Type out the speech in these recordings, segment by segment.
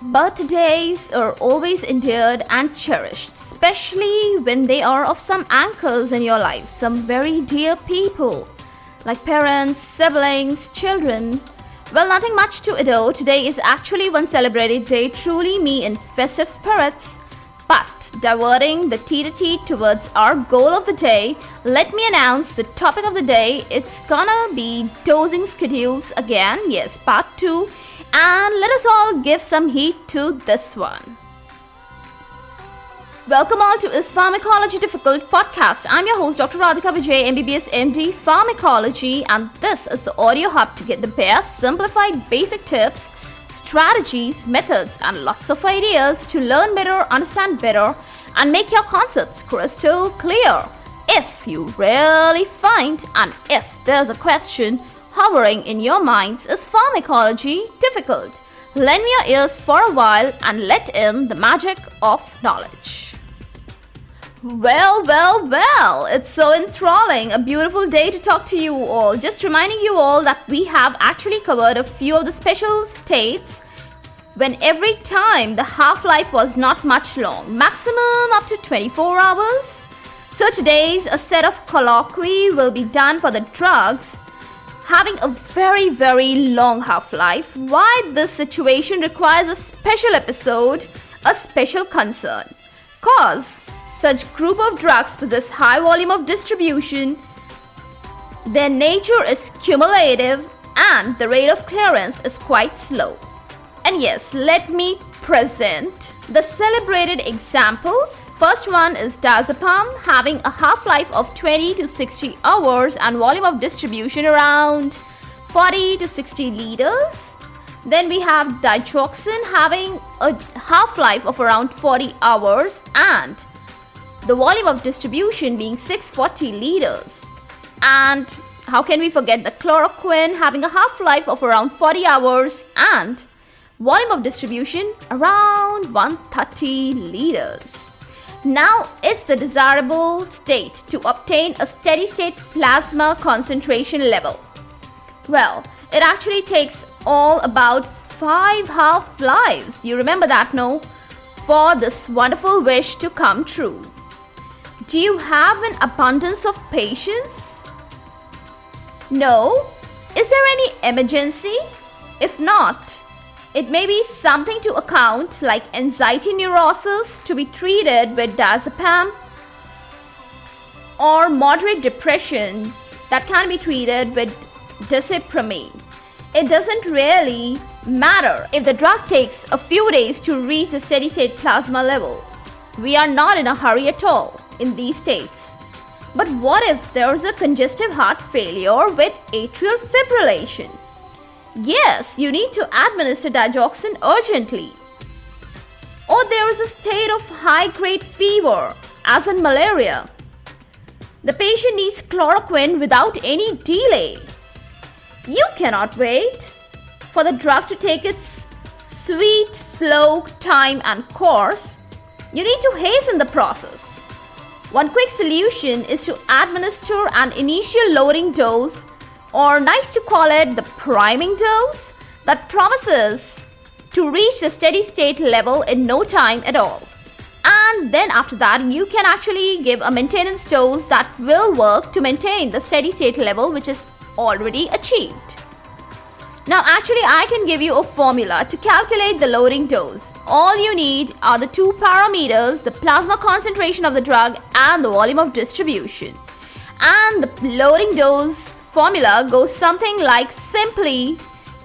Birthdays are always endeared and cherished, especially when they are of some anchors in your life, some very dear people, like parents, siblings, children. Well, nothing much to adore. Today is actually one celebrated day, truly me in festive spirits. But diverting the tea-to-tea towards our goal of the day, let me announce the topic of the day. It's gonna be dosing schedules again. Yes, part 2. And let us all give some heat to this one. Welcome all to Is Pharmacology Difficult podcast. I'm your host Dr. Radhika Vijay, MBBS MD Pharmacology, and this is the audio hub to get the best simplified basic tips, strategies, methods, and lots of ideas to learn better, understand better, and make your concepts crystal clear. If you really find, and if there's a question hovering in your minds, is pharmacology difficult? Lend me your ears for a while and let in the magic of knowledge. Well, it's so enthralling. A beautiful day to talk to you all. Just reminding you all that we have actually covered a few of the special states when every time the half-life was not much long, maximum up to 24 hours. So today's a set of colloquy will be done for the drugs having a very long half-life. Why this situation requires a special episode, a special concern. Cause such group of drugs possess high volume of distribution, their nature is cumulative, and the rate of clearance is quite slow. And yes, let me present the celebrated examples. First one is diazepam, having a half-life of 20 to 60 hours and volume of distribution around 40 to 60 liters. Then we have digoxin, having a half-life of around 40 hours and the volume of distribution being 640 liters. And how can we forget the chloroquine, having a half-life of around 40 hours and volume of distribution around 130 liters. Now it's the desirable state to obtain a steady state plasma concentration level. Well, it actually takes all about 5 half-lives, you remember that, no? For this wonderful wish to come true. Do you have an abundance of patience? No? Is there any emergency? If not, it may be something to account like anxiety neurosis to be treated with diazepam, or moderate depression that can be treated with desipramine. It doesn't really matter if the drug takes a few days to reach a steady state plasma level. We are not in a hurry at all in these states. But what if there's a congestive heart failure with atrial fibrillation? Yes, you need to administer digoxin urgently. Or there is a state of high-grade fever, as in malaria. The patient needs chloroquine without any delay. You cannot wait for the drug to take its sweet, slow time and course. You need to hasten the process. One quick solution is to administer an initial loading dose, or nice to call it the priming dose, that promises to reach the steady state level in no time at all. And then after that, you can actually give a maintenance dose that will work to maintain the steady state level which is already achieved. Now actually I can give you a formula to calculate the loading dose. All you need are the two parameters, the plasma concentration of the drug and the volume of distribution. And the loading dose formula goes something like simply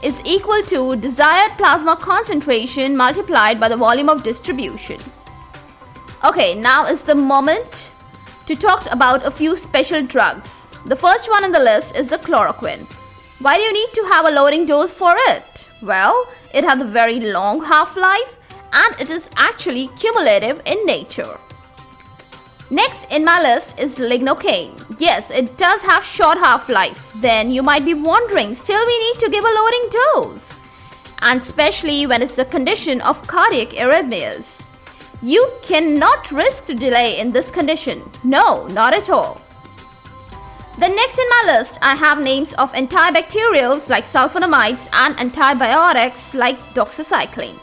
is equal to desired plasma concentration multiplied by the volume of distribution. Okay, now is the moment to talk about a few special drugs. The first one on the list is the chloroquine. Why do you need to have a loading dose for it? Well, it has a very long half-life and it is actually cumulative in nature. Next in my list is lignocaine. Yes, it does have short half-life. Then you might be wondering, still we need to give a loading dose. And especially when it's the condition of cardiac arrhythmias. You cannot risk to delay in this condition. No, not at all. Then next in my list, I have names of antibacterials like sulfonamides and antibiotics like doxycycline.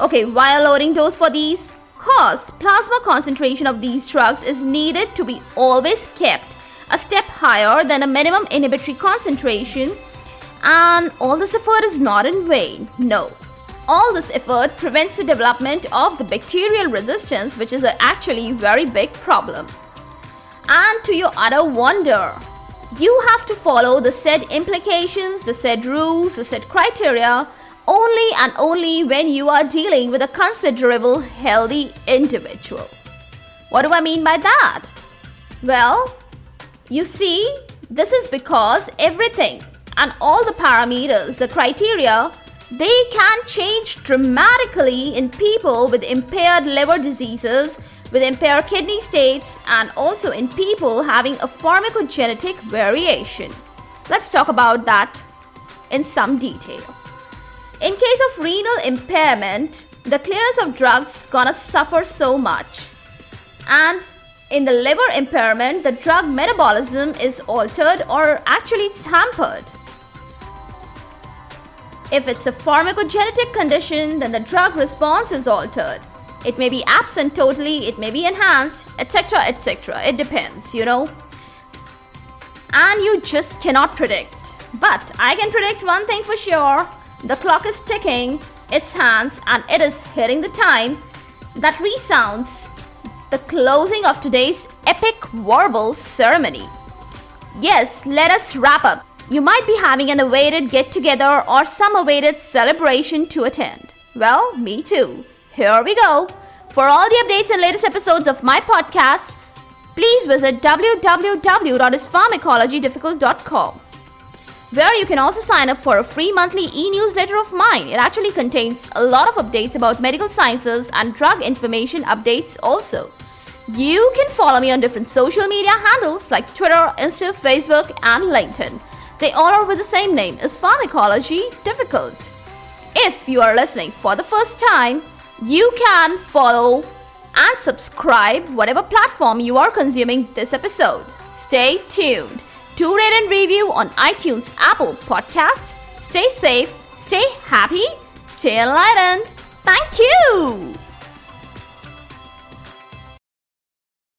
Okay, why a loading dose for these? Cause plasma concentration of these drugs is needed to be always kept a step higher than a minimum inhibitory concentration, and all this effort is not in vain. No. All this effort prevents the development of the bacterial resistance, which is actually very big problem. And to your utter wonder, you have to follow the said implications, the said rules, the said criteria only and only when you are dealing with a considerable healthy individual. What do I mean by that? Well, you see, this is because everything and all the parameters, the criteria, they can change dramatically in people with impaired liver diseases, with impaired kidney states, and also in people having a pharmacogenetic variation. Let's talk about that in some detail. In case of renal impairment, the clearance of drugs gonna suffer so much. And in the liver impairment, the drug metabolism is altered, or actually it's hampered. If it's a pharmacogenetic condition, then the drug response is altered. It may be absent totally, it may be enhanced, etc., etc. It depends, And you just cannot predict. But I can predict one thing for sure. The clock is ticking its hands and it is hitting the time that resounds the closing of today's epic verbal ceremony. Yes, let us wrap up. You might be having an awaited get-together or some awaited celebration to attend. Well, me too. Here we go. For all the updates and latest episodes of my podcast, please visit www.ispharmacologydifficult.com, where you can also sign up for a free monthly e-newsletter of mine. It actually contains a lot of updates about medical sciences and drug information updates also. You can follow me on different social media handles like Twitter, Insta, Facebook, and LinkedIn. They all are with the same name, is Pharmacology Difficult. If you are listening for the first time, you can follow and subscribe whatever platform you are consuming this episode. Stay tuned. To rate and review on iTunes, Apple Podcast. Stay safe, stay happy, stay enlightened. Thank you.